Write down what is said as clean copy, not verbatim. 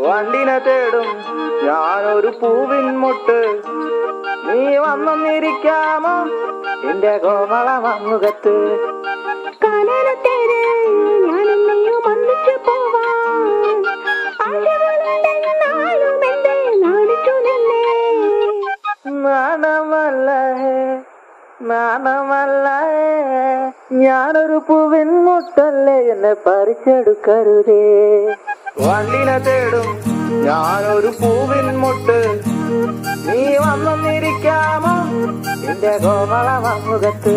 വണ്ടിനെ തേടും ഞാനൊരു പൂവിൻ മുട്ട്, നീ വന്നിരിക്കാമോ എന്റെ കോമള മുഖത്ത്. നാണമല്ല ഞാനൊരു പൂവിൻ മുട്ടല്ലേ, എന്നെ പറിച്ചെടുക്കരുതേ. വണ്ടിനെ തേടും ഞാനൊരു പൂവിൻ മുട്ട്, നീ വന്നിരിക്കാമോ എന്റെ കോമള മുഖത്ത്.